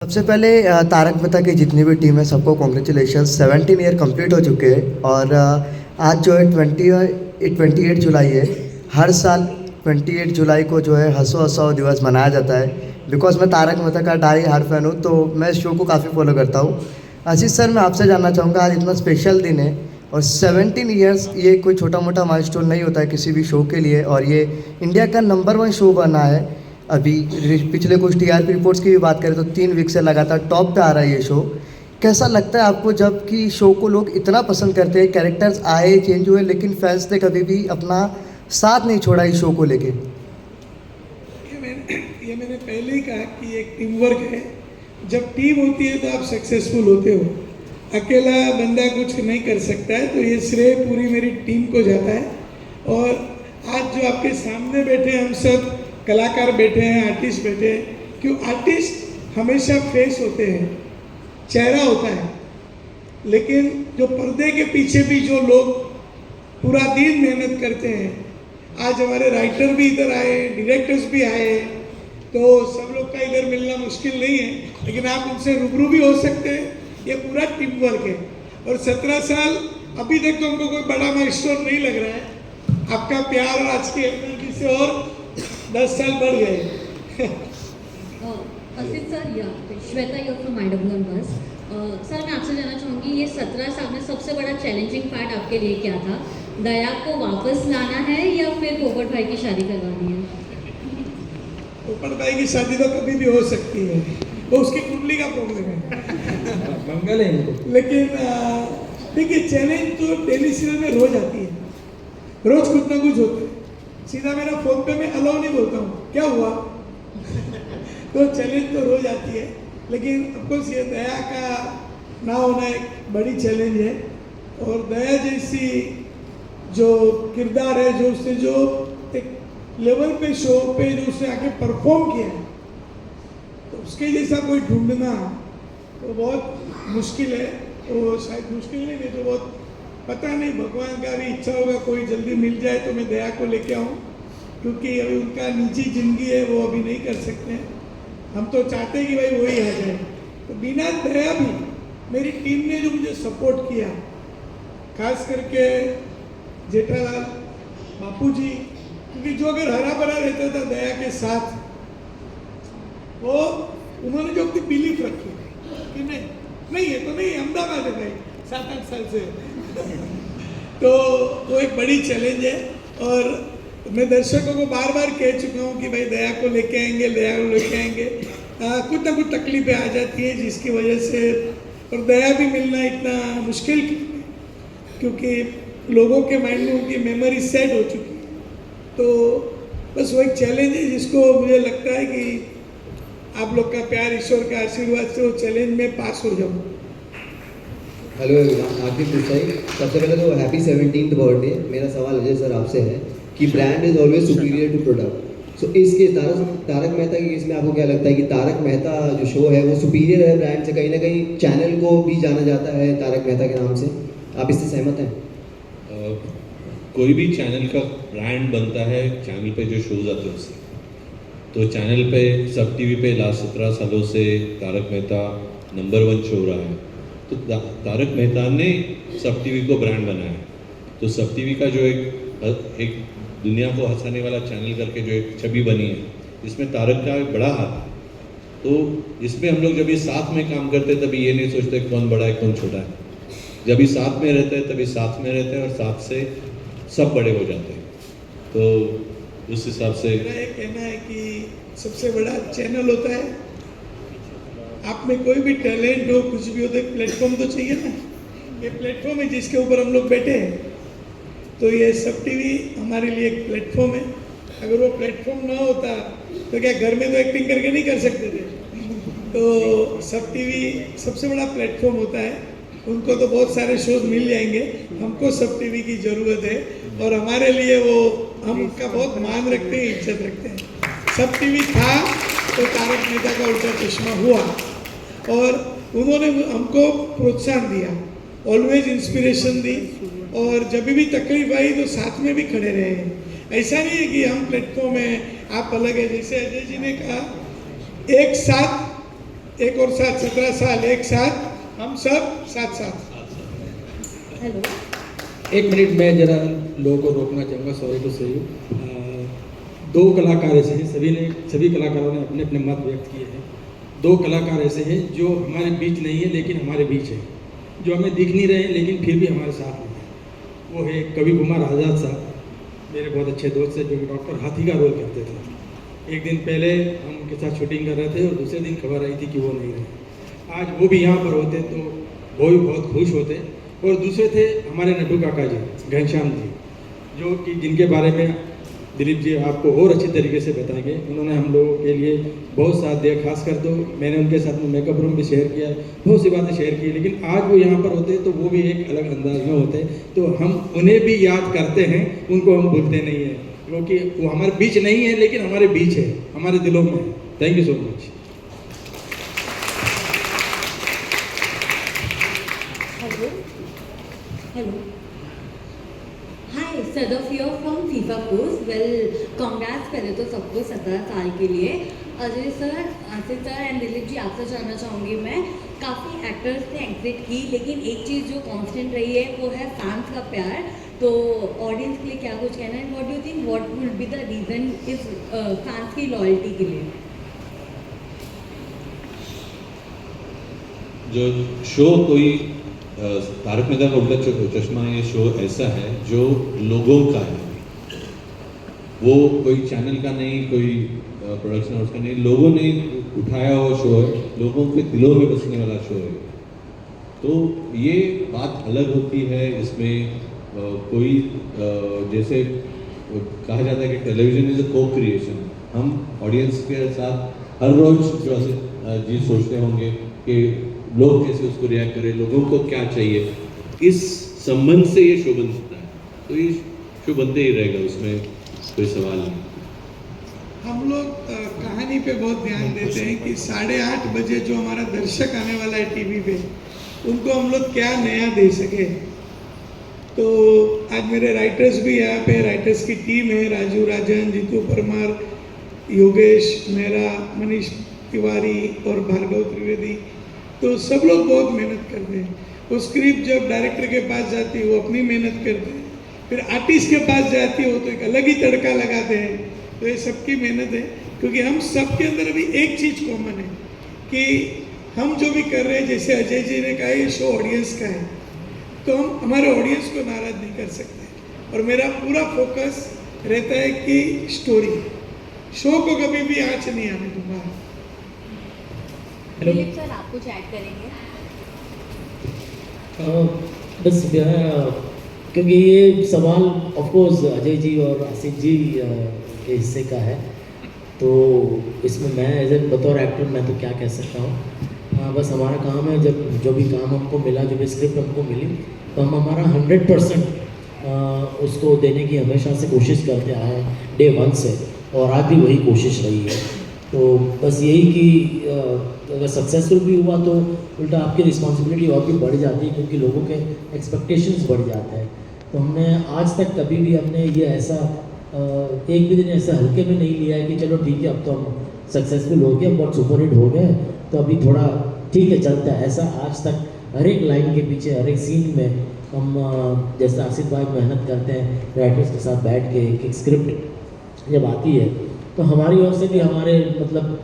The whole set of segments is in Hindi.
सबसे पहले तारक मेहता की जितनी भी टीम है सबको कॉन्ग्रेचुलेशन। 17 ईयर कंप्लीट हो चुके हैं और आज जो है 28 जुलाई है। हर साल 28 जुलाई को जो है हंसो हंसाओ दिवस मनाया जाता है। बिकॉज मैं तारक मेहता का डाई हार्ड फैन हूँ तो मैं इस शो को काफ़ी फॉलो करता हूँ। आशीष सर, मैं आपसे जानना चाहूँगा, आज इतना स्पेशल दिन है और 17 ईयर्स ये कोई छोटा मोटा माइलस्टोन नहीं होता है किसी भी शो के लिए, और ये इंडिया का नंबर 1 शो बना है। अभी पिछले कुछ टीआरपी रिपोर्ट्स की भी बात करें तो 3 वीक से लगातार टॉप पे आ रहा है ये शो। कैसा लगता है आपको जब कि शो को लोग इतना पसंद करते हैं, कैरेक्टर्स आए चेंज हुए लेकिन फैंस ने कभी भी अपना साथ नहीं छोड़ा इस शो को लेके? ये मैंने पहले ही कहा कि एक टीम वर्क है। जब टीम होती है तो आप सक्सेसफुल होते हो। अकेला बंदा कुछ नहीं कर सकता है, तो ये श्रेय पूरी मेरी टीम को जाता है। और आज जो आपके सामने बैठे हैं, हम सब कलाकार बैठे हैं, आर्टिस्ट बैठे हैं। क्यों? आर्टिस्ट हमेशा फेस होते हैं, चेहरा होता है, लेकिन जो पर्दे के पीछे भी जो लोग पूरा दिन मेहनत करते हैं। आज हमारे राइटर भी इधर आए, डायरेक्टर्स भी आए, तो सब लोग का इधर मिलना मुश्किल नहीं है, लेकिन आप उनसे रूबरू भी हो सकते हैं। ये पूरा टीम वर्क है। और 17 साल अभी तक तो हमको कोई बड़ा माइलस्टोन नहीं लग रहा है। आपका प्यार और आज की एनर्जी से और 10 साल बढ़ गए। असित सर, या श्वेता यर फ्रॉम IWM बस। सर, मैं आपसे जानना चाहूँगी, ये 17 साल में सबसे बड़ा चैलेंजिंग पार्ट आपके लिए क्या था? दया को वापस लाना है या फिर पोपट भाई की शादी करवानी है? पोपट भाई की शादी तो कभी भी हो सकती है, वो उसकी कुंडली का प्रॉब्लम है। मंगल है इनको। लेकिन देखिए, चैलेंज तो डेली सीरियल में रोज आती है, रोज कुछ ना कुछ होता है। सीधा मेरा फोन पे मैं अलाउ नहीं बोलता हूँ, क्या हुआ? तो चैलेंज तो रोज आती है, लेकिन ऑफकोर्स ये दया का ना होना एक बड़ी चैलेंज है। और दया जैसी जो किरदार है, जो उसने जो एक लेवल पे शो पे जो उसने आके परफॉर्म किया है, तो उसके जैसा कोई ढूंढना तो बहुत मुश्किल है। तो शायद मुश्किल नहीं तो बहुत, पता नहीं, भगवान का भी इच्छा होगा कोई जल्दी मिल जाए तो मैं दया को लेके आऊँ, क्योंकि अभी उनका निजी जिंदगी है, वो अभी नहीं कर सकते हैं। हम तो चाहते हैं कि भाई वही आ जाए। तो बिना दया भी मेरी टीम ने जो मुझे सपोर्ट किया, खास करके जेठालाल बापू जी, क्योंकि जो अगर हरा भरा रहता था दया के साथ, वो उन्होंने जो अपनी बिलीफ रखी कि नहीं ये तो नहीं, अहमदाबाद है भाई 7-8 साल से। तो वो एक बड़ी चैलेंज है। और मैं दर्शकों को बार बार कह चुका हूँ कि भाई दया को लेके आएंगे, दया को लेके आएंगे। कुछ ना कुछ तकलीफें आ जाती हैं जिसकी वजह से, और दया भी मिलना इतना मुश्किल, क्योंकि लोगों के माइंड में उनकी मेमोरी सेट हो चुकी है। तो बस वो एक चैलेंज है जिसको मुझे लगता है कि आप लोग का प्यार, ईश्वर का आशीर्वाद से वो चैलेंज में पास हो जाऊँ। Hello everyone, Aqib Desai. सबसे पहले तो हैप्पी 17th बर्थडे। मेरा सवाल अजय सर आपसे है कि brand is always superior to product. So इसके तारक मेहता के केस में आपको क्या लगता है कि तारक मेहता जो शो है वो सुपीरियर है ब्रांड से? कहीं ना कहीं चैनल को भी जाना जाता है तारक मेहता के नाम से, आप इससे सहमत हैं? कोई भी चैनल का ब्रांड बनता है चैनल पे जो शोज आते हैं उससे। तो चैनल पे, सब टीवी पे लास्ट 17 सालों से तारक मेहता नंबर 1 शो रहा है। तो तारक मेहता ने सब टीवी को ब्रांड बनाया। तो सब टीवी का जो एक दुनिया को हंसाने वाला चैनल करके जो एक छवि बनी है, इसमें तारक का एक बड़ा हाथ है। तो इसमें हम लोग जब ये साथ में काम करते हैं तभी ये नहीं सोचते कौन बड़ा है कौन छोटा है। जब ये साथ में रहते हैं तभी साथ में रहते हैं और साथ से सब बड़े हो जाते हैं। तो उस हिसाब से मेरा ये कहना है कि सबसे बड़ा चैनल होता है। आप में कोई भी टैलेंट हो, कुछ भी हो, तो एक प्लेटफॉर्म तो चाहिए ना। ये प्लेटफॉर्म है जिसके ऊपर हम लोग बैठे हैं। तो ये सब टीवी हमारे लिए एक प्लेटफॉर्म है। अगर वो प्लेटफॉर्म ना होता तो क्या घर में तो एक्टिंग करके नहीं कर सकते थे। तो सब टीवी सबसे बड़ा प्लेटफॉर्म होता है। उनको तो बहुत सारे शोज मिल जाएंगे, हमको सब टीवी की ज़रूरत है। और हमारे लिए वो, हम उनका बहुत मान रखते हैं, इज्जत रखते हैं। सब टीवी था तो तारक मेहता का उल्टा चश्मा हुआ, और उन्होंने हमको प्रोत्साहन दिया, ऑलवेज इंस्पिरेशन दी, और जब भी तकलीफ आई तो साथ में भी खड़े रहे हैं। ऐसा नहीं है कि हम प्लेटफॉर्म हैं, आप अलग है। जैसे अजय जी ने कहा, एक साथ एक और साथ 17 साल एक साथ, हम सब साथ साथ। हेलो। एक मिनट, मैं जरा लोगों को रोकना चाहूँगा, सॉरी टू से। दो कलाकार ऐसे हैं, सभी कलाकारों ने अपने अपने मत व्यक्त किए हैं। दो कलाकार ऐसे हैं जो हमारे बीच नहीं है लेकिन हमारे बीच है, जो हमें दिख नहीं रहे हैं लेकिन फिर भी हमारे साथ में है। वो है कवि कुमार आज़ाद साहब, मेरे बहुत अच्छे दोस्त हैं, जो डॉक्टर हाथी का रोल करते थे। एक दिन पहले हम उनके साथ शूटिंग कर रहे थे और दूसरे दिन खबर आई थी कि वो नहीं रहे। आज वो भी यहाँ पर होते तो वो भी बहुत खुश होते। और दूसरे थे हमारे नड्डू काका जी, घनश्याम जी, जो कि जिनके बारे में दिलीप जी आपको और अच्छी तरीके से बताएंगे। उन्होंने हम लोगों के लिए बहुत साथ दिया, खासकर तो मैंने उनके साथ में मेकअप रूम भी शेयर किया, बहुत सी बातें शेयर की। लेकिन आज वो यहाँ पर होते तो वो भी एक अलग अंदाज में होते, तो हम उन्हें भी याद करते हैं, उनको हम भूलते नहीं हैं, क्योंकि वो हमारे बीच नहीं है लेकिन हमारे बीच है, हमारे दिलों में है। Thank you so much. Hello. Hello. Hi, Sadaf here from FIFA post. Well, congrats पहले तो सबको 17 साल के लिए। Ajay sir, Asif sir and Dilip ji, आपसे जानना चाहूँगी मैं, काफ़ी एक्टर्स ने एग्जिट की लेकिन एक चीज़ जो कांस्टेंट रही है वो है फैंस का प्यार। तो ऑडियंस के लिए क्या कुछ कहना है? What do you think what will be the reason इस फैंस की लॉयल्टी के लिए? जो शो कोई तारक मेहता का उल्टा चश्मा, ये शो ऐसा है जो लोगों का है, वो कोई चैनल का नहीं, कोई प्रोडक्शन हाउस का नहीं, लोगों ने उठाया हुआ शो है, लोगों के दिलों में बसने वाला शो है। तो ये बात अलग होती है। इसमें कोई जैसे कहा जाता है कि टेलीविजन इज अ को क्रिएशन। हम ऑडियंस के साथ हर रोज जो जी सोचते होंगे कि लोग कैसे उसको रिएक्ट करें, लोगों को क्या चाहिए, इस संबंध से ये शो बनता है। तो ये शो बनते ही रहेगा, उसमें कोई सवाल नहीं। हम लोग कहानी पे बहुत ध्यान देते हैं कि 8:30 बजे जो हमारा दर्शक आने वाला है टीवी पे, उनको हम लोग क्या नया दे सके। तो आज मेरे राइटर्स भी यहाँ पे, राइटर्स की टीम है, राजू राजन, जीतू परमार, योगेश मेहरा, मनीष तिवारी और भार्गव त्रिवेदी। तो सब लोग बहुत मेहनत करते हैं। वो स्क्रिप्ट जब डायरेक्टर के पास जाती है वो अपनी मेहनत करते हैं, फिर आर्टिस्ट के पास जाती है वो तो एक अलग ही तड़का लगाते हैं। तो ये सबकी मेहनत है, क्योंकि हम सब के अंदर अभी एक चीज़ कॉमन है कि हम जो भी कर रहे हैं, जैसे अजय जी ने कहा ये शो ऑडियंस का है, तो हम हमारे ऑडियंस को नाराज़ नहीं कर सकते। और मेरा पूरा फोकस रहता है कि स्टोरी, शो को कभी भी आँच नहीं आने दूंगा। दिलीप सर, आप कुछ ऐड करेंगे? बस क्योंकि ये सवाल ऑफ कोर्स अजय जी और आसिफ जी के हिस्से का है, तो इसमें मैं एज ए बतौर एक्टर मैं तो क्या कह सकता हूँ। बस हमारा काम है, जब जो भी काम हमको मिला, जो भी स्क्रिप्ट हमको मिली, तो हम हमारा 100% उसको देने की हमेशा से कोशिश करते आए हैं, डे 1 से, और आज भी वही कोशिश रही है। तो बस यही कि अगर सक्सेसफुल भी हुआ तो उल्टा आपकी रिस्पॉन्सिबिलिटी और भी बढ़ जाती है, क्योंकि लोगों के एक्सपेक्टेशंस बढ़ जाते हैं। तो हमने आज तक कभी भी हमने ये ऐसा एक भी दिन ऐसा हल्के में नहीं लिया है कि चलो ठीक है अब तो हम सक्सेसफुल हो गए, बहुत सुपर हिट हो गए, तो अभी थोड़ा ठीक है चलता है। ऐसा आज तक हर एक लाइन के पीछे, हर एक सीन में हम जैसे आसिफ भाई मेहनत करते हैं राइटर्स के साथ बैठ के, एक स्क्रिप्ट जब आती है तो हमारी ओर से भी हमारे मतलब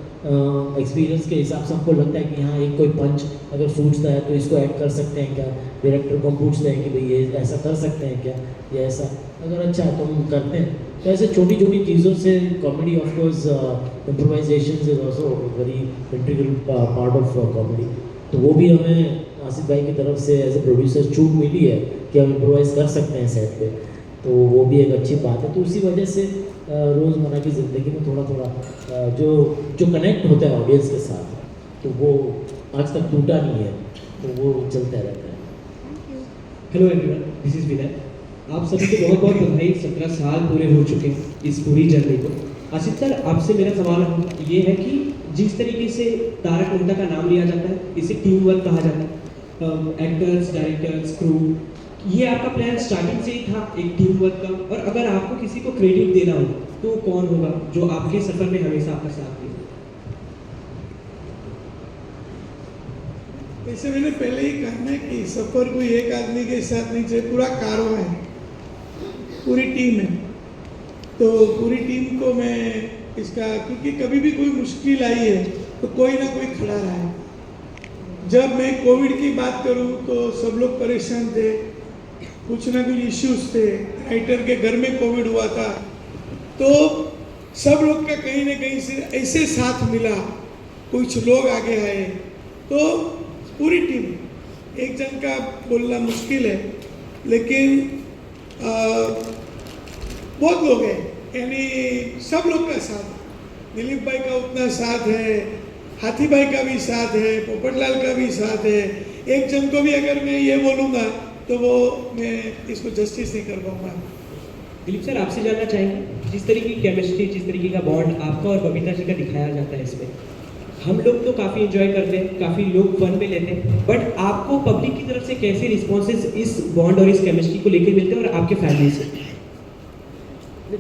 एक्सपीरियंस के हिसाब से हमको लगता है कि हाँ एक कोई पंच अगर सूझता है तो इसको ऐड कर सकते हैं क्या, डायरेक्टर को हम पूछते हैं कि भाई ये ऐसा कर सकते हैं क्या, ये ऐसा अगर अच्छा है तो हम करते हैं। तो ऐसे छोटी छोटी चीज़ों से comedy of course improvisation is also very integral part of comedy. तो वो भी हमें आसिफ भाई की तरफ से एज ए प्रोड्यूसर छूट मिली है कि हम इम्प्रोवाइज़ कर सकते हैं सेट पे, तो वो भी एक अच्छी बात है। तो उसी वजह से रोज़मर्रा की ज़िंदगी में थोड़ा थोड़ा जो कनेक्ट होता है ऑडियंस के साथ, तो वो आज तक टूटा नहीं है, तो वो चलता रहता है। हेलो एवरीवन, दिस इज़ विनय। आप सभी को बहुत बहुत बधाई, 17 साल पूरे हो चुके हैं इस पूरी जर्नी को। आसिफ सर, आपसे मेरा सवाल ये है कि जिस तरीके से तारक मेहता का नाम लिया जाता है, इसे टीम वर्क कहा जाता है, एक्टर्स, डायरेक्टर्स, क्रू, ये आपका प्लान स्टार्टिंग से ही था एक टीम वर्क का? और अगर आपको किसी को क्रेडिट देना हो तो कौन होगा जो आपके सफ़र में हमेशा आपका साथ दे? जैसे मैंने पहले ही कहा ना कि सफ़र कोई एक आदमी के साथ नहीं चले, पूरा कारवां है, पूरी टीम है। तो पूरी टीम को मैं इसका, क्योंकि कभी भी कोई मुश्किल आई है तो कोई ना कोई खड़ा रहा है। जब मैं कोविड की बात करूं तो सब लोग परेशान थे, कुछ ना कुछ इश्यूज थे, राइटर के घर में कोविड हुआ था, तो सब लोग का कहीं ना कहीं से ऐसे साथ मिला, कुछ लोग आगे आए, तो पूरी टीम, एक जन का बोलना मुश्किल है, लेकिन बहुत लोग हैं, यानी सब लोग का साथ। दिलीप भाई का उतना साथ है, हाथी भाई का भी साथ है, पोपटलाल का भी साथ है। एक जन को भी अगर मैं ये बोलूँगा तो वो मैं इसको जस्टिस नहीं कर पाऊँगा। दिलीप सर, आपसे जानना चाहेंगे, जिस तरीके की केमिस्ट्री, जिस तरीके का बॉन्ड आपका और बबीता जी का दिखाया जाता है इसमें, हम लोग तो काफ़ी एंजॉय करते हैं, काफ़ी लोग फन में लेते हैं, बट आपको पब्लिक की तरफ से कैसे रिस्पॉन्सेज इस बॉन्ड और इस केमिस्ट्री को लेकर मिलते हैं और आपके फैमिली से?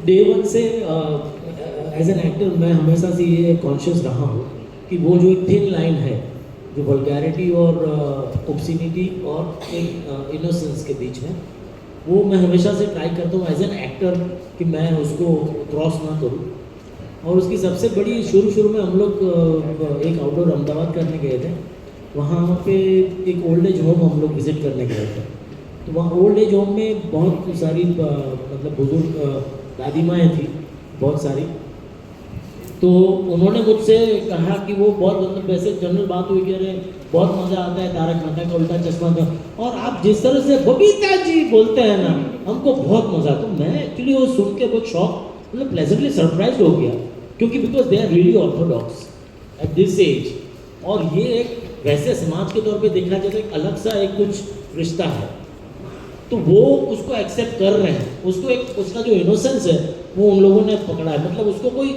डे वन से एज एन एक्टर मैं हमेशा से ये कॉन्शियस रहा हूँ कि वो जो एक थिन लाइन है, जो वल्गैरिटी और ऑब्सिनिटी और एक इनोसेंस के बीच में, वो मैं हमेशा से ट्राई करता हूँ एज एन एक्टर कि मैं उसको क्रॉस ना करूँ। और उसकी सबसे बड़ी, शुरू में हम लोग एक आउटडोर अहमदाबाद करने गए थे, वहाँ पे एक ओल्ड एज होम हम लोग विज़िट करने गए थे। तो वहाँ ओल्ड एज होम में बहुत सारी मतलब बुजुर्ग दादी माएँ थी, बहुत सारी। तो उन्होंने मुझसे कहा कि वो बहुत, मतलब वैसे जनरल बात हुई कि अरे बहुत मज़ा आता है तारक मेहता का उल्टा चश्मा का, और आप जिस तरह से बबीता जी बोलते हैं ना, हमको बहुत मज़ा आता। तो मैं एक्चुअली वो सुन के बहुत शॉक, मतलब प्लेजेंटली सरप्राइज हो गया, क्योंकि because they are really orthodox at this age. और ये एक वैसे समाज के तौर पे देखा जाए तो एक अलग सा एक कुछ रिश्ता है, तो वो उसको एक्सेप्ट कर रहे हैं, उसको एक उसका जो इनोसेंस है वो उन लोगों ने पकड़ा है, मतलब उसको कोई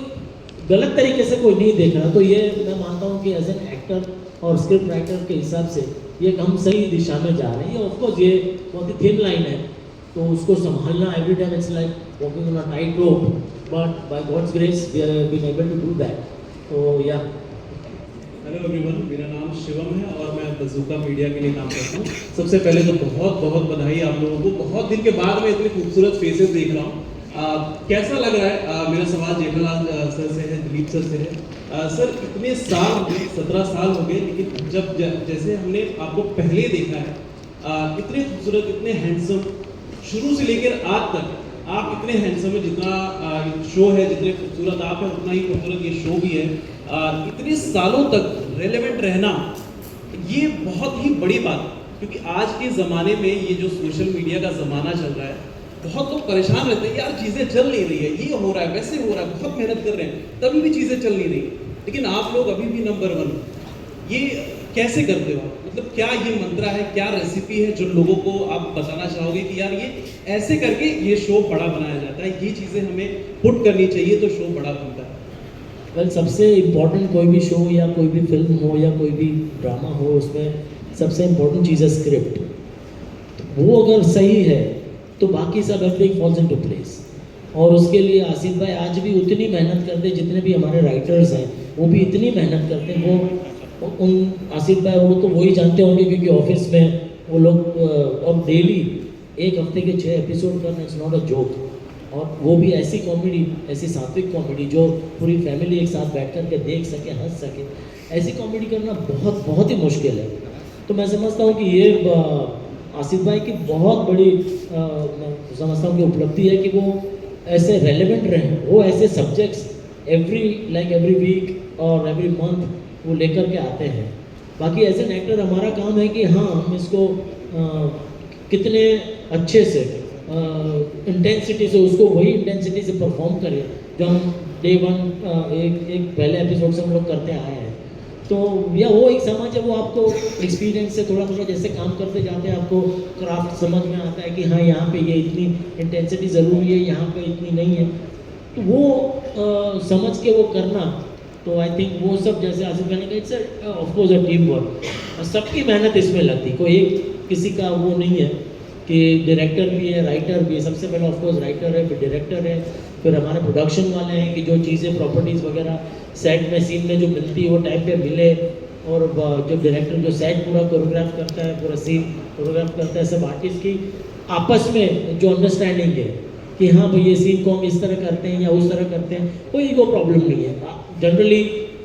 गलत तरीके से कोई नहीं देख रहा। तो ये मैं मानता हूँ कि एज एन एक्टर और स्क्रिप्ट राइटर के हिसाब से ये हम सही दिशा में जा रहे हैं। ऑफकोर्स ये बहुत ही थिन लाइन है, तो उसको संभालना every time it's like walking on a tight rope, but by God's grace we are been able to do that. तो या हेलो एवरीवन, मेरा नाम शिवम है और मैं बज़ूका मीडिया के लिए काम करता हूँ। सबसे पहले तो बहुत बहुत बधाई आप लोगों को, बहुत दिन के बाद मैं इतने खूबसूरत फेसेस देख रहा हूँ। कैसा लग रहा है? मेरा सवाल जेठालाल सर से है, दिलीप सर से है। सर, इतने साल हो गए, 17 साल हो गए, लेकिन जब जैसे हमने आपको पहले देखा है, इतने खूबसूरत, इतने हैंडसम, शुरू से लेकर आज तक आप इतने हैंडसम है, जितना शो है, जितने खूबसूरत आप हैं उतना ही खूबसूरत ये शो भी है। इतने सालों तक रेलेवेंट रहना, ये बहुत ही बड़ी बात है, क्योंकि आज के ज़माने में ये जो सोशल मीडिया का ज़माना चल रहा है, बहुत लोग परेशान रहते हैं, यार चीज़ें चल नहीं रही है, ये हो रहा है, वैसे हो रहा है, बहुत मेहनत कर रहे हैं, तभी भी चीज़ें चल नहीं रही, लेकिन आप लोग अभी भी नंबर 1। ये कैसे करते हो? मतलब क्या ये मंत्रा है, क्या रेसिपी है जो लोगों को आप बताना चाहोगे कि यार ये ऐसे करके ये शो बड़ा बनाया जाता है, ये चीज़ें हमें पुट करनी चाहिए तो शो बड़ा बनता है? वेल, सबसे इम्पोर्टेंट कोई भी शो या कोई भी फिल्म हो या कोई भी ड्रामा हो, उसमें सबसे इम्पोर्टेंट चीज़ है स्क्रिप्ट। तो वो अगर सही है तो बाकी सब एवरीथिंग फॉल्स इनटू प्लेस। और उसके लिए आसिफ भाई आज भी उतनी मेहनत करते हैं, जितने भी हमारे राइटर्स हैं वो भी इतनी मेहनत करते हैं। वो उन आसिफ भाई वो तो वही जानते होंगे, क्योंकि ऑफिस में वो लोग और डेली एक हफ्ते के 6 एपिसोड करना, इट्स नॉट अ जोक। और वो भी ऐसी कॉमेडी, ऐसी सात्विक कॉमेडी जो पूरी फैमिली एक साथ बैठ कर के देख सके, हंस सके, ऐसी कॉमेडी करना बहुत बहुत ही मुश्किल है। तो मैं समझता हूँ कि ये आसिफ भाई की बहुत बड़ी मैं समझता हूँ कि उपलब्धि है कि वो ऐसे रेलेवेंट रहे, वो ऐसे सब्जेक्ट्स एवरी वीक और एवरी मंथ वो लेकर के आते हैं। बाकी एज एन एक्टर हमारा काम है कि हाँ, हम इसको कितने अच्छे से इंटेंसिटी से, उसको वही इंटेंसिटी से परफॉर्म करें जो हम डे 1 एक पहले एपिसोड से हम लोग करते आए हैं। तो या वो एक समझ है, वो आपको एक्सपीरियंस से थोड़ा थोड़ा जैसे काम करते जाते हैं आपको क्राफ्ट समझ में आता है कि हाँ, यहाँ पे ये इतनी इंटेंसिटी ज़रूरी है, यहाँ पे इतनी नहीं है। तो वो समझ के वो करना, तो आई थिंक वो सब जैसे आसिफ भाई ने कहा, it's of course a team work, और सबकी मेहनत इसमें लगती, कोई एक किसी का वो नहीं है कि डायरेक्टर भी है, राइटर भी है। सबसे पहले ऑफकोर्स राइटर है, फिर डायरेक्टर है, फिर हमारे प्रोडक्शन वाले हैं कि जो चीज़ें प्रॉपर्टीज़ वगैरह सेट में, सीन में जो मिलती है वो टाइम पे मिले, और जब डायरेक्टर जो सेट पूरा कोरियोग्राफ करता है, पूरा सीन कोरियोग्राफ करता है, सब आर्टिस्ट की आपस में जो अंडरस्टैंडिंग है कि हाँ भाई ये सीन को हम इस तरह करते हैं या उस तरह करते हैं, कोई ईगो प्रॉब्लम नहीं है जनरली।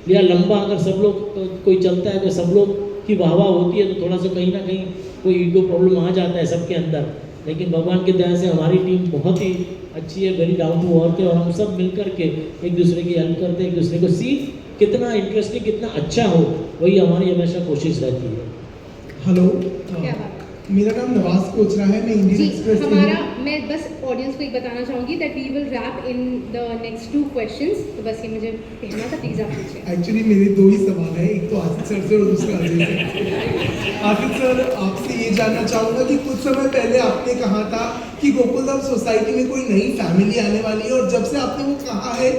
या लंबा अगर सब लोग तो कोई चलता है तो सब लोग की वाह वाह होती है, तो थोड़ा सा कहीं ना कहीं कोई ईगो प्रॉब्लम आ जाता है सबके अंदर। लेकिन भगवान की दया से हमारी टीम बहुत ही अच्छी है, वेरी डाउन टू अर्थ है, और हम सब मिल करके एक दूसरे की हेल्प करते हैं, एक दूसरे को सीन कितना इंटरेस्टिंग कितना अच्छा हो वही हमारी हमेशा कोशिश रहती है। हेलो, क्या बात मेरा नाम नवाज कोचरा है, मैं इंडियन जी, एक्सप्रेस से हमारा हूँ। मैं बस ऑडियंस को एक बताना चाहूँगी that we will wrap in the next 2 questions, तो बस ये मुझे कहना था, प्लीज़ आप पूछिए। एक्चुअली मेरे 2 ही सवाल है, एक तो आसिफ सर से और दूसरा अजय सर। आसिफ सर, आपसे ये जानना चाहूँगा कि कुछ समय पहले आपने कहा था कि गोकुलधाम सोसाइटी में कोई नई फैमिली आने वाली है, और जब से आपने वो कहा है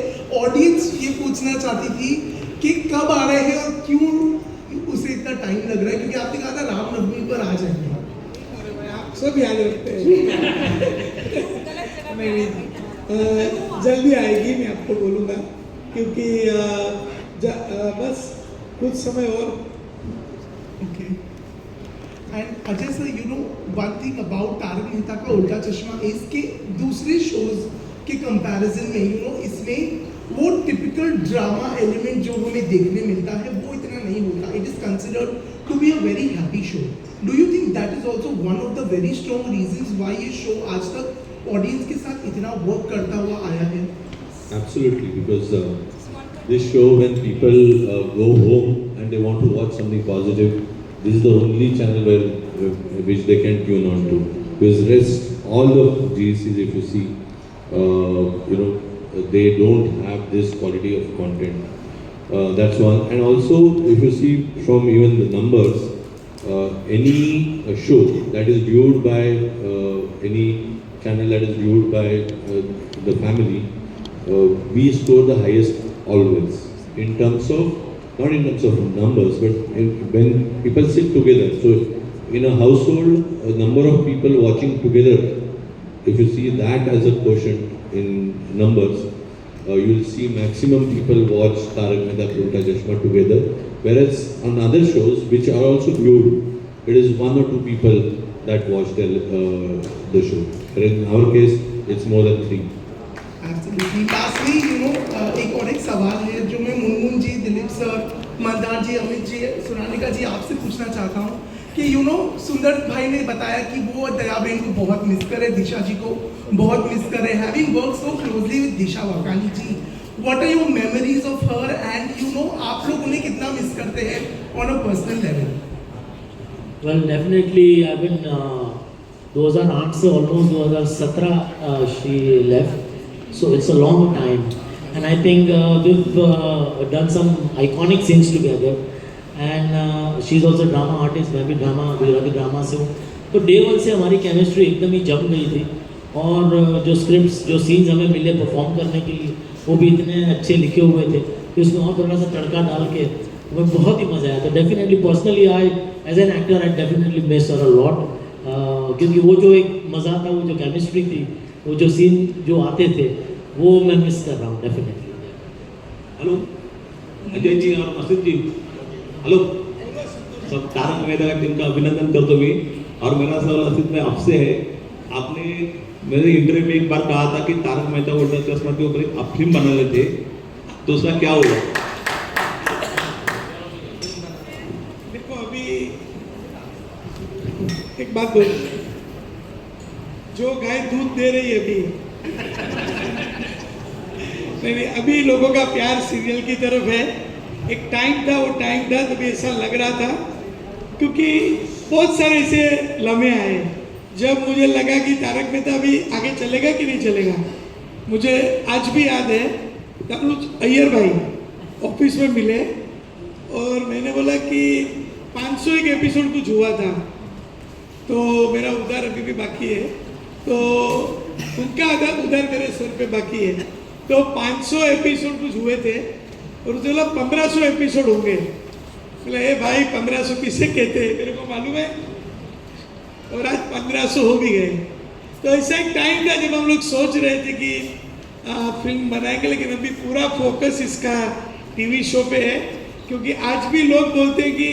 ऑडियंस ये पूछना चाहती थी कि कब आ रहे हैं और क्यों उसे इतना टाइम लग रहा है, क्योंकि आपने कहा था रामनवमी पर आ जाएंगे। सब याद रखते हैं। नहीं, जल्दी आएगी, मैं आपको बोलूँगा, क्योंकि बस कुछ समय और। Okay, and Ajay sir, you know one thing about Taarak Mehta Ka Ooltah चश्मा इज के दूसरे शोज के कंपैरिजन में यू नो इसमें वो टिपिकल ड्रामा एलिमेंट जो हमें देखने मिलता है वो इतना नहीं होता। It is considered to be a very happy show. Do you think that is also one of the very strong reasons why ये शो आज तक ऑडियंस के साथ इतना वर्क करता हुआ आया है? Absolutely, because this show, when people go home and they want to watch something positive, this is the only channel which they can tune on to. Because rest, all the GCs, if you see, they don't have this quality of content. That's one. And also, if you see from even the numbers, any show that is viewed by any channel that is viewed by the family, we score the highest always in terms of, not in terms of numbers, but when people sit together. So in a household, a number of people watching together, if you see that as a quotient in numbers, you will see maximum people watch Tarak Mehta Ka Ulta Chashma together. Whereas on other shows, which are also viewed, it is 1 or 2 people that watch the show. But in our case, it's more than 3. Absolutely. Lastly, you know, एक और एक सवाल है जो मैं मुनमुन जी, दिलीप सर, मंदार जी, अमित जी, सोनालिका जी आपसे पूछना चाहता हूँ कि यू नो सुंदर भाई ने बताया कि वो दयाबेन को बहुत मिस करे, दिशा जी को बहुत मिस करे, having work so closely with Disha Vakani ji, what are your memories of her and you know आप लोग उन्हें कितना मिस करते हैं on a personal level? Well definitely I been 2008 से almost 2017 she left, so it's a long time and I think we've done some iconic scenes together and she is also drama artist, मैं भी गुजराती ड्रामा से हूँ, तो डे 1 से हमारी केमिस्ट्री एकदम ही जम गई थी और जो स्क्रिप्ट्स जो सीन्स हमें मिले परफॉर्म करने के लिए वो भी इतने अच्छे लिखे हुए थे कि उसमें और थोड़ा सा तड़का डाल के हमें बहुत ही मज़ा आया। तो definitely personally I as an actor I definitely miss her a lot, क्योंकि वो जो एक मज़ा था, वो जो केमिस्ट्री थी, वो जो सीन जो आते थे वो मैं मिस कर रहा हूँ डेफिनेटली। हेलो अजय जी और असित जी, हेलो सब तारक मेहता का टीम का अभिनंदन करता भी। और मेरा सवाल असित में आपसे है, आपने मेरे इंटरव्यू में एक बार कहा था कि तारक मेहता उल्टा चश्मा के ऊपर एक आप फिल्म बना लेते, तो उसका क्या हुआ? देखो अभी एक बात बोल, जो गाय दूध दे रही है अभी नहीं, अभी लोगों का प्यार सीरियल की तरफ है। एक टाइम था, वो टाइम था तभी ऐसा लग रहा था, क्योंकि बहुत सारे ऐसे लम्हे आए जब मुझे लगा कि तारक मेहता भी आगे चलेगा कि नहीं चलेगा। मुझे आज भी याद है, हम लोग अय्यर भाई ऑफिस में मिले और मैंने बोला कि 501 एपिसोड कुछ हुआ था, तो मेरा उधार अभी भी बाकी है, तो उनका उधार मेरे सर पे बाकी है, तो 500 एपिसोड कुछ हुए थे और उसने बोला 1500 एपिसोड होंगे। बोला ए भाई 1500 किसे कहते हैं, मेरे को मालूम है, और आज 1500 हो भी गए। तो ऐसा एक टाइम था जब हम लोग सोच रहे थे कि फिल्म बनाएंगे, लेकिन अभी पूरा फोकस इसका टीवी शो पे है क्योंकि आज भी लोग बोलते हैं कि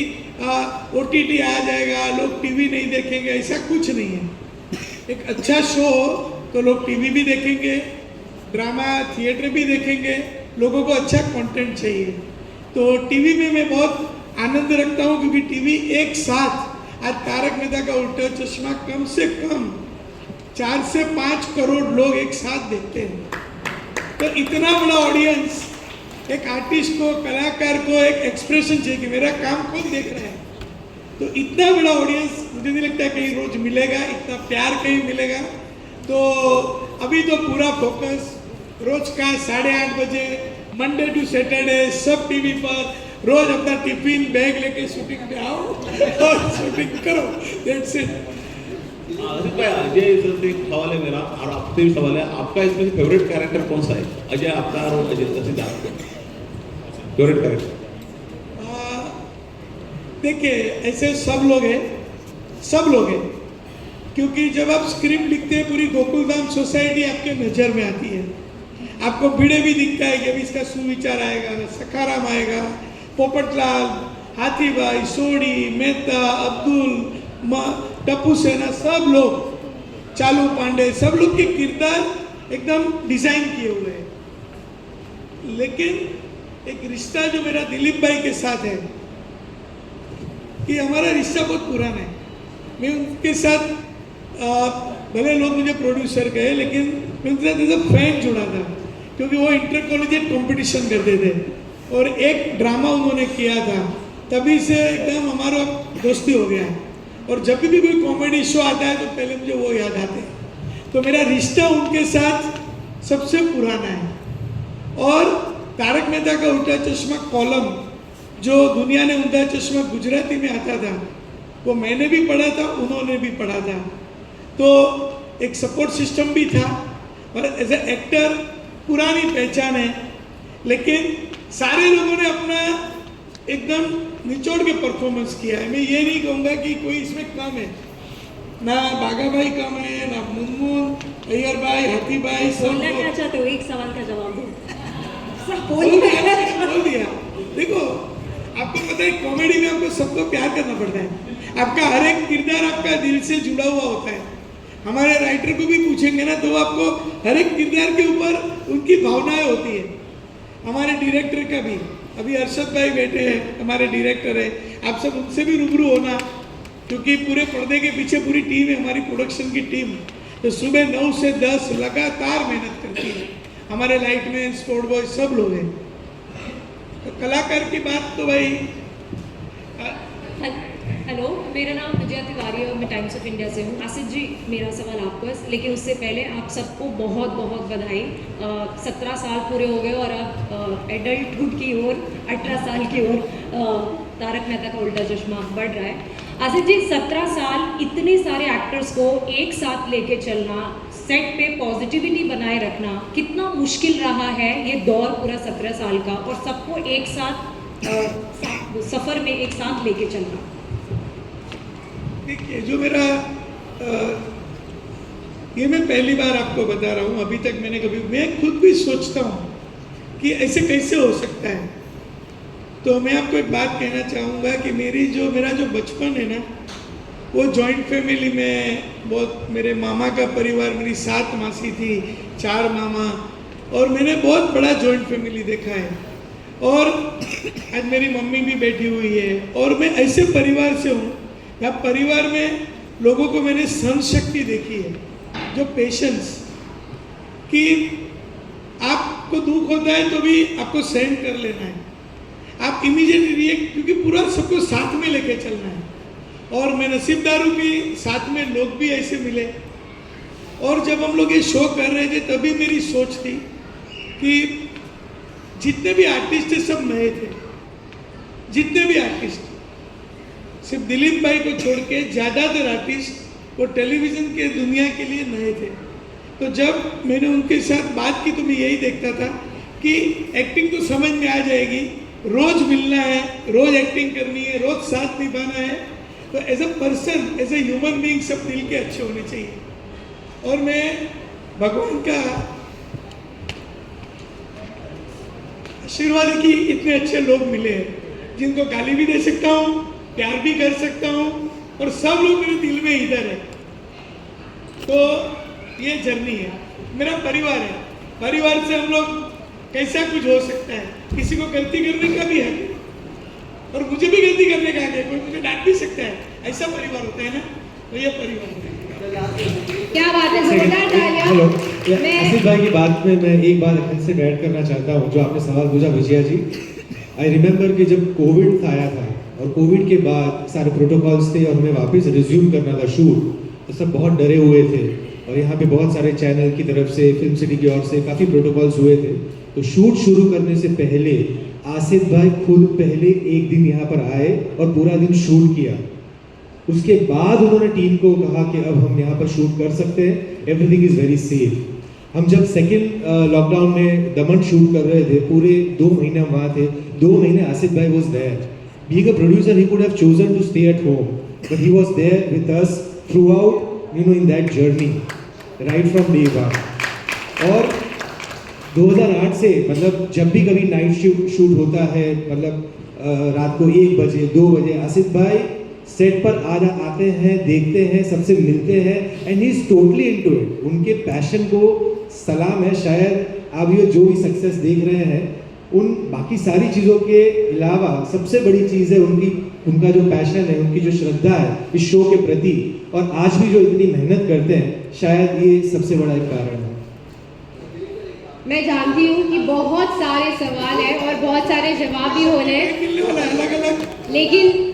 OTT आ जाएगा, लोग टीवी नहीं देखेंगे, ऐसा कुछ नहीं है। एक अच्छा शो हो तो लोग टीवी भी देखेंगे, ड्रामा थिएटर भी देखेंगे, लोगों को अच्छा कंटेंट चाहिए। तो टीवी में मैं बहुत आनंद रखता हूँ, क्योंकि टीवी एक साथ आज तारक मेहता का उल्टा चश्मा कम से कम 4 से 5 करोड़ लोग एक साथ देखते हैं। तो इतना बड़ा ऑडियंस, एक आर्टिस्ट को, कलाकार को एक एक्सप्रेशन चाहिए कि मेरा काम कौन देख रहा है। तो इतना बड़ा ऑडियंस मुझे नहीं लगता कहीं रोज मिलेगा, इतना प्यार कहीं मिलेगा। तो अभी तो पूरा फोकस रोज का 8:30 बजे मंडे टू सैटरडे सब टीवी पर, रोज अपना टिफिन बैग लेके शूटिंग पे आओ और शूटिंग करो, दैट्स इट। अजित भाई, अजय सर एक सवाल है मेरा और आपसे भी सवाल है, आपका इसमें से फेवरेट कैरेक्टर कौन सा है? अजय आपका और अजित आपका फेवरेट कैरेक्टर? देखिए, ऐसे सब लोग हैं, क्योंकि जब आप स्क्रिप्ट लिखते हैं पूरी गोकुलधाम सोसाइटी आपके नज़र में आती है। आपको भिड़े भी दिखता है कि अभी इसका सुविचार आएगा, सखाराम आएगा, पोपटलाल, हाथीभाई, सोडी, मेहता, अब्दुल, टप्पू सेना, सब लोग, चालू पांडे, सब लोग के किरदार एकदम डिजाइन किए हुए हैं। लेकिन एक रिश्ता जो मेरा दिलीप भाई के साथ है, कि हमारा रिश्ता बहुत पुराना है। मैं उनके साथ भले लोग मुझे प्रोड्यूसर कहे, लेकिन मैं उनके साथ एज अ फैन जुड़ा था, क्योंकि वो इंटर कॉलेजिएट कॉम्पिटिशन करते थे और एक ड्रामा उन्होंने किया था, तभी से एकदम हमारा दोस्ती हो गया है। और जब भी कोई कॉमेडी शो आता है तो पहले मुझे वो याद आते हैं। तो मेरा रिश्ता उनके साथ सबसे पुराना है। और तारक मेहता का उल्टा चश्मा कॉलम, जो दुनिया ने उल्टा चश्मा गुजराती में आता था, वो मैंने भी पढ़ा था, उन्होंने भी पढ़ा था। तो एक सपोर्ट सिस्टम भी था, और एज ए एक्टर पुरानी पहचान है। लेकिन सारे लोगों ने अपना एकदम निचोड़ के परफॉर्मेंस किया है। मैं ये नहीं कहूँगा कि कोई इसमें कम है, ना बागा भाई कम है, ना मुनमुन, अय्यर भाई, हाथी भाई, सब बोलना क्या चाहते हो? एक सवाल का जवाब दो। बोल दिया। देखो, आपको पता है कॉमेडी में आपको सबको प्यार करना पड़ता है। आपका हर एक किरदार आपका दिल से जुड़ा हुआ होता है। हमारे राइटर को भी पूछेंगे ना तो आपको हर एक किरदार के ऊपर उनकी भावनाएं होती है। हमारे डायरेक्टर का भी, अभी अरशद भाई बैठे हैं, हमारे डायरेक्टर है, आप सब उनसे भी रूबरू होना, क्योंकि पूरे पर्दे के पीछे पूरी टीम है, हमारी प्रोडक्शन की टीम। तो सुबह 9 से 10 लगातार मेहनत करती है। हमारे लाइटमैन, स्पोर्ट बॉय, सब लोग हैं। तो कलाकार की बात तो भाई, हेलो, मेरा नाम विजया तिवारी है और मैं टाइम्स ऑफ इंडिया से हूँ। आसिफ जी, मेरा सवाल आपको है, लेकिन उससे पहले आप सबको बहुत बहुत बधाई। 17 साल पूरे हो गए और अब एडल्टहुड की ओर, 18 साल की ओर तारक मेहता का उल्टा चश्मा बढ़ रहा है। आसिफ जी, 17 साल इतने सारे एक्टर्स को एक साथ लेके चलना, सेट पे पॉजिटिविटी बनाए रखना, कितना मुश्किल रहा है ये दौर पूरा 17 साल का, और सबको एक साथ सफ़र में एक साथ लेके चलना? देखिए, जो मेरा ये मैं पहली बार आपको बता रहा हूँ, अभी तक मैं खुद भी सोचता हूँ कि ऐसे कैसे हो सकता है। तो मैं आपको एक बात कहना चाहूँगा कि मेरा जो बचपन है ना, वो जॉइंट फैमिली में, बहुत मेरे मामा का परिवार, मेरी 7 मासी थी, 4 मामा, और मैंने बहुत बड़ा जॉइंट फैमिली देखा है। और आज मेरी मम्मी भी बैठी हुई है, और मैं ऐसे परिवार से हूँ, या परिवार में लोगों को मैंने सहन शक्ति देखी है, जो पेशेंस, कि आपको दुख होता है तो भी आपको सहन कर लेना है, आप इमीडिएट रिएक्ट, क्योंकि पूरा सबको साथ में लेके चलना है। और मैं नसीबदार हूँ कि साथ में लोग भी ऐसे मिले। और जब हम लोग ये शो कर रहे थे तभी मेरी सोच थी कि जितने भी आर्टिस्ट थे सब नए थे, जितने भी आर्टिस्ट, सिर्फ दिलीप भाई को छोड़ के ज़्यादातर आर्टिस्ट वो टेलीविज़न के दुनिया के लिए नए थे। तो जब मैंने उनके साथ बात की तो मैं यही देखता था कि एक्टिंग तो समझ में आ जाएगी, रोज़ मिलना है, रोज़ एक्टिंग करनी है, रोज़ साथ निभाना है। तो as a person, as a human being सब दिल के अच्छे होने चाहिए। और मैं भगवान का आशीर्वाद है कि इतने अच्छे लोग मिले हैं। जिनको गाली भी दे सकता हूँ, प्यार भी कर सकता हूँ, और सब लोग मेरे दिल में इधर है। तो ये जर्नी है, मेरा परिवार है। परिवार से हम लोग कैसा कुछ हो सकता है, किसी को गलती करने का भी है और मुझे भी गलती करने का है, कोई मुझे डांट भी सकता है, ऐसा परिवार होता है ना, तो ये परिवार है। क्या बात है, जोरदार तालियां। हेलो, मैं आसिफ भाई की बात में मैं एक बार फिर से ऐड करना चाहता हूँ जो आपने सवाल पूछा विजया जी। आई रिमेम्बर कि जब कोविड आया था और कोविड के बाद सारे प्रोटोकॉल्स थे और हमें वापस रिज्यूम करना था शूट, तो सब बहुत डरे हुए थे और यहाँ पे बहुत सारे चैनल की तरफ से, फिल्म सिटी की ओर से काफ़ी प्रोटोकॉल्स हुए थे। तो शूट शुरू करने से पहले आसिफ भाई खुद पहले एक दिन यहाँ पर आए और पूरा दिन शूट किया। उसके बाद उन्होंने टीम को कहा कि अब हम यहाँ पर शूट कर सकते हैं, एवरीथिंग इज़ वेरी सेफ। हम जब सेकेंड लॉकडाउन में दमन शूट कर रहे थे, पूरे 2 महीने हम वहाँ थे, 2 महीने आसिफ भाई was there. Being a producer he could have chosen to stay at home, but he was there with us throughout, you know, in that journey right from day one. और 2008 से मतलब जब भी कभी नाइट शूट होता है, मतलब रात को 1 बजे 2 बजे आसिफ भाई सेट पर आते हैं, देखते हैं, सबसे मिलते हैं, and he is totally into it. उनके पैशन को सलाम है। शायद आप ये जो भी सक्सेस देख रहे हैं, उन बाकी सारी चीज़ों के अलावा सबसे बड़ी चीज़ है उनका जो पैशन है, उनकी जो श्रद्धा है इस शो के प्रति, और आज भी जो इतनी मेहनत करते हैं, शायद ये सबसे बड़ा एक कारण है। मैं जानती हूँ कि बहुत सारे सवाल हैं और बहुत सारे जवाब भी होने हैं, मिलने वाला है अलग अलग। लेकिन